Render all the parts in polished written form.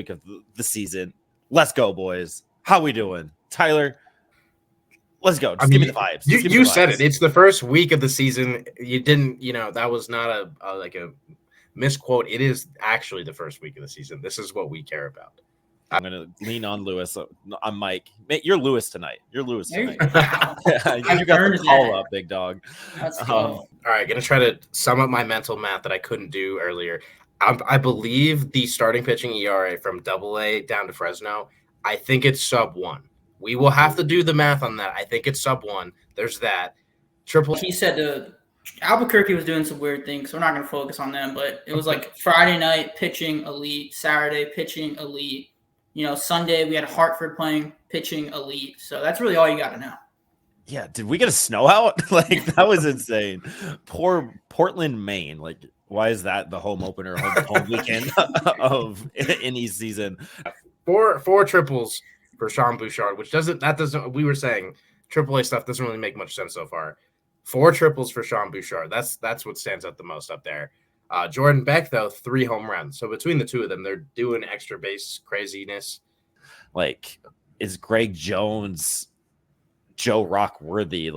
week of the season. Let's go, boys. How we doing? Tyler, let's go. Just give me the vibes. You said it. It's the first week of the season. You didn't, that was not a misquote. It is actually the first week of the season. This is what we care about. I'm going to lean on Lewis. I'm Mike. You're Lewis tonight. You're Lewis tonight. Wow. You got the call up, big dog. Let's go. All right, going to try to sum up my mental math that I couldn't do earlier. I believe the starting pitching ERA from AA down to Fresno, I think it's sub 1. We will have to do the math on that. I think it's sub 1. There's that. He said Albuquerque was doing some weird things. So we're not going to focus on them, but it was like Friday night pitching elite, Saturday pitching elite. Sunday we had Hartford playing pitching elite. So that's really all you got to know. Yeah. Did we get a snow out? That was insane. Poor Portland, Maine. Why is that the home opener, home weekend of any season? Four triples for Sean Bouchard, we were saying AAA stuff doesn't really make much sense so far. 4 triples for Sean Bouchard. That's what stands out the most up there. Jordan Beck, though, 3 home runs. So between the two of them, they're doing extra base craziness. Is Greg Jones Joe Rock worthy?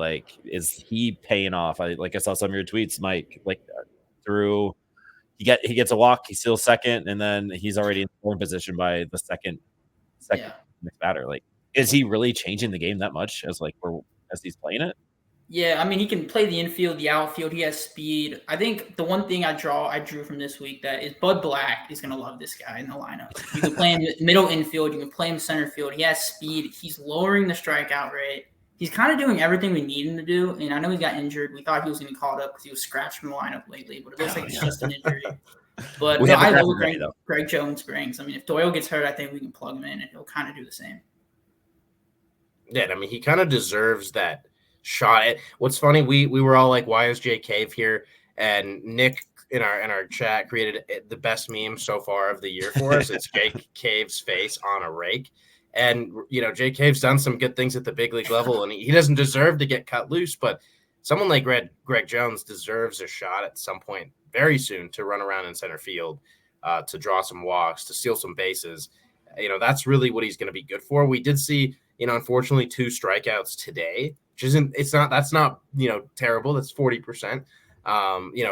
Is he paying off? I saw some of your tweets, Mike. Through he gets a walk, he's still second, and then he's already in scoring position by the second batter. Is he really changing the game that much as he's playing it? Yeah, I mean, he can play the infield, the outfield. He has speed. I think the one thing I drew from this week that is Bud Black is going to love this guy in the lineup. You can play him middle infield. You can play him center field. He has speed. He's lowering the strikeout rate. He's kind of doing everything we need him to do. And I know he got injured. We thought he was going to be called up because he was scratched from the lineup lately, but it looks like it's just an injury. But I love what Greg Jones brings. I mean, if Doyle gets hurt, I think we can plug him in and he'll kind of do the same. Yeah, I mean, he kind of deserves that shot. What's funny, we were all like, why is Jay Cave here? And Nick in our chat created the best meme so far of the year for us. It's Jake Cave's face on a rake. And, Jay Cave's done some good things at the big league level, and he doesn't deserve to get cut loose, but someone like Greg Jones deserves a shot at some point very soon to run around in center field, to draw some walks, to steal some bases. That's really what he's going to be good for. We did see, unfortunately 2 strikeouts today, which that's not terrible. That's 40%.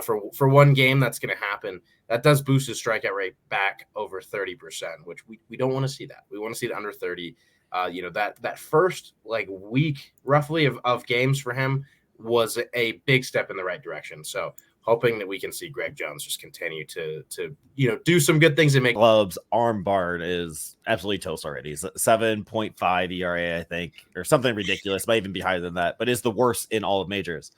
For one game, that's going to happen. That does boost his strikeout rate back over 30%, which we don't want to see that. We want to see it under 30. That first week roughly of games for him was a big step in the right direction. So hoping that we can see Greg Jones just continue to do some good things and make Club's arm barn is absolutely toast already. It's 7.5 ERA, I think, or something ridiculous. Might even be higher than that, but is the worst in all of majors.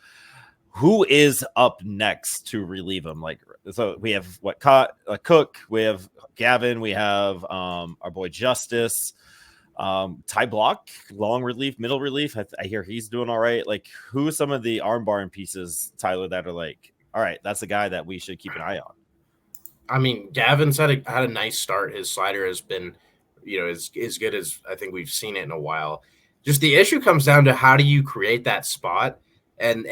Who is up next to relieve him? So we have Cook, we have Gavin, we have our boy Justice, Ty Block, long relief, middle relief. I hear he's doing all right. Who are some of the arm barn pieces, Tyler, that are all right, that's the guy that we should keep an eye on? I mean, Gavin's had a nice start. His slider has been, as good as I think we've seen it in a while. Just the issue comes down to how do you create that spot? And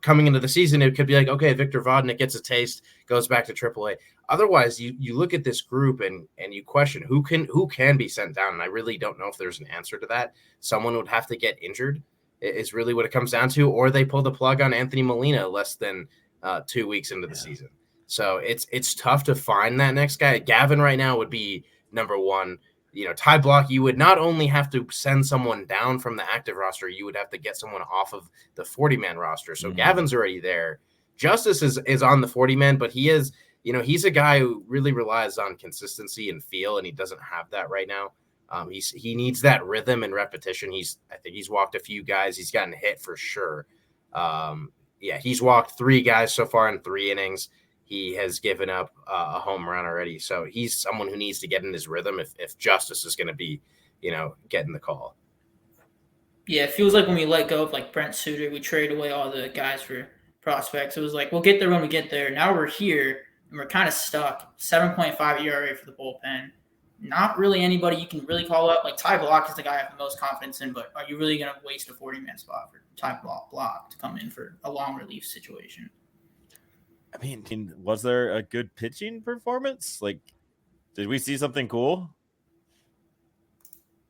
coming into the season, it could be okay, Victor Vodnik gets a taste, goes back to AAA. Otherwise, you look at this group and you question who can be sent down. And I really don't know if there's an answer to that. Someone would have to get injured is really what it comes down to, or they pull the plug on Anthony Molina less than 2 weeks into the season. So it's tough to find that next guy. Gavin right now would be number 1. Ty Block, you would not only have to send someone down from the active roster, you would have to get someone off of the 40-man roster. So Gavin's already there. Justice is on the 40-man, but he is, he's a guy who really relies on consistency and feel, and he doesn't have that right now. He needs that rhythm and repetition. I think he's walked a few guys. He's gotten hit for sure. He's walked 3 guys so far in 3 innings. He has given up a home run already. So he's someone who needs to get in his rhythm if Justice is going to be, getting the call. Yeah, it feels like when we let go of Brent Suter, we traded away all the guys for prospects. It was we'll get there when we get there. Now we're here and we're kind of stuck. 7.5 ERA for the bullpen. Not really anybody you can really call up. Ty Block is the guy I have the most confidence in, but are you really going to waste a 40-man spot for Ty Block to come in for a long relief situation? I mean, was there a good pitching performance? Did we see something cool?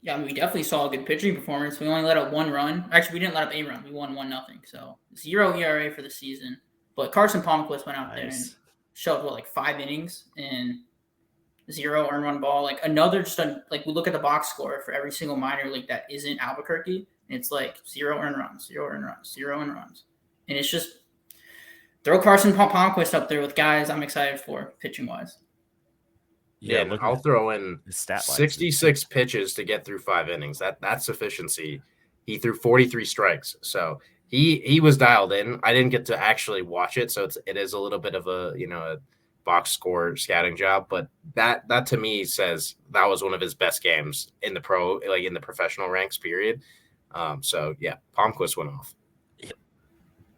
Yeah, I mean, we definitely saw a good pitching performance. We only let up 1 run. Actually, we didn't let up a run. We won 1-0. So 0 ERA for the season. But Carson Palmquist went out there and showed like 5 innings and 0 earned run ball. Like another like we look at the box score for every single minor league that isn't Albuquerque. And it's like 0 earned runs, 0 earned runs, 0 earned runs. And it's just throw Carson Palmquist up there with guys I'm excited for pitching wise. Yeah, I'll throw in 66 pitches to get through 5 innings. That's sufficiency. He threw 43 strikes, so he was dialed in. I didn't get to actually watch it, so it is a little bit of a box score scouting job. But that to me says that was one of his best games in the professional ranks. Period. So yeah, Palmquist went off.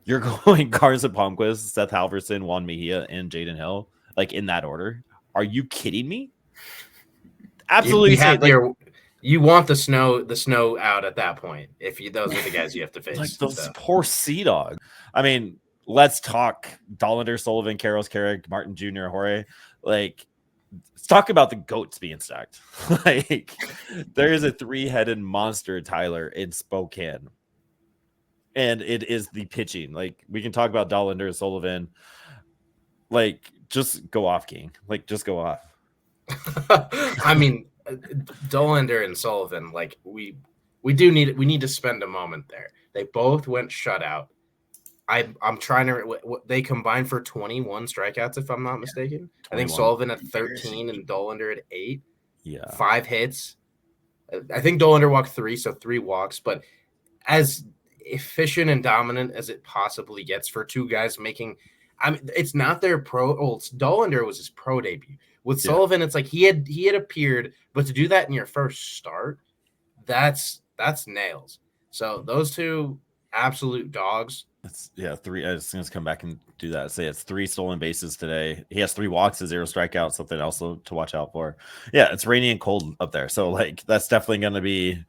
You're going Carson Palmquist, Seth Halverson, Juan Mejia, and Jaden Hill, like in that order. Are you kidding me? Absolutely. You want the snow out at that point. Those are the guys you have to face. Like those poor Sea Dog. I mean, let's talk Dollander, Sullivan, Karros, Carrick, Martin Jr., Jorge. Like, let's talk about the goats being stacked. Like, there is a 3-headed monster, Tyler, in Spokane. And it is the pitching. Like, we can talk about Dollander, Sullivan. Like, just go off, King. Like, just go off. I mean, Dollander and Sullivan, like we need to spend a moment there. They both went shutout. I'm trying to. They combined for 21 strikeouts, if I'm not mistaken. 21. I think Sullivan at 13 and Dollander at 8. Yeah, 5 hits. I think Dollander walked 3, so 3 walks. But as efficient and dominant as it possibly gets for 2 guys making. I mean, it's not their pro. Well, Dollander was his pro debut. With Sullivan, it's like he had appeared, but to do that in your first start, that's nails. So those 2 absolute dogs. 3. I was going to come back and do that. Say it's 3 stolen bases today. He has 3 walks and 0 strikeouts. Something else to watch out for. Yeah, it's rainy and cold up there, so like that's definitely going to be.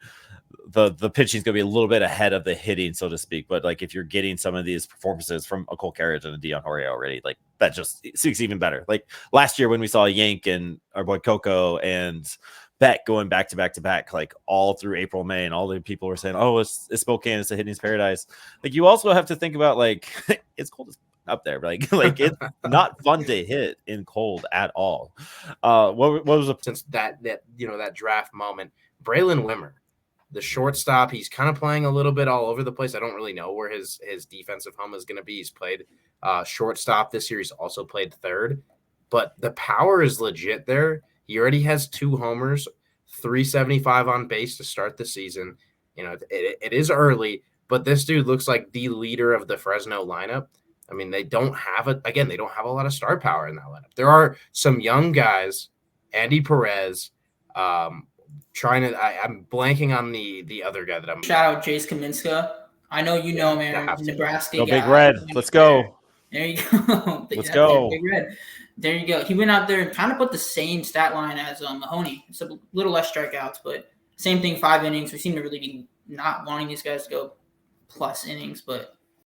The pitching is going to be a little bit ahead of the hitting, so to speak. But like if you're getting some of these performances from a Cole Carriage and a Dion Jorge already, like that just speaks even better. Like last year when we saw Yank and our boy Coco and Beck going back to back, like all through April, May, and all the people were saying, "Oh, it's Spokane, it's a hitting's paradise." Like you also have to think about like it's cold up there, like it's not fun to hit in cold at all. What was since that draft moment, Braylon Wimmer. The shortstop, he's kind of playing a little bit all over the place. I don't really know where his defensive home is going to be. He's played shortstop this year. He's also played third. But the power is legit there. He already has 2 homers, 375 on base to start the season. It is early, but this dude looks like the leader of the Fresno lineup. I mean, they don't have a lot of star power in that lineup. There are some young guys, Andy Perez, I'm blanking on the other guy that I'm. Shout out Jace Kaminska. I know man. Nebraska go guy. Big Red. Let's go. There you go. Let's go. Big Red. There you go. He went out there and kind of put the same stat line as Mahoney. It's a little less strikeouts, but same thing. 5 innings. We seem to really be not wanting these guys to go plus innings, but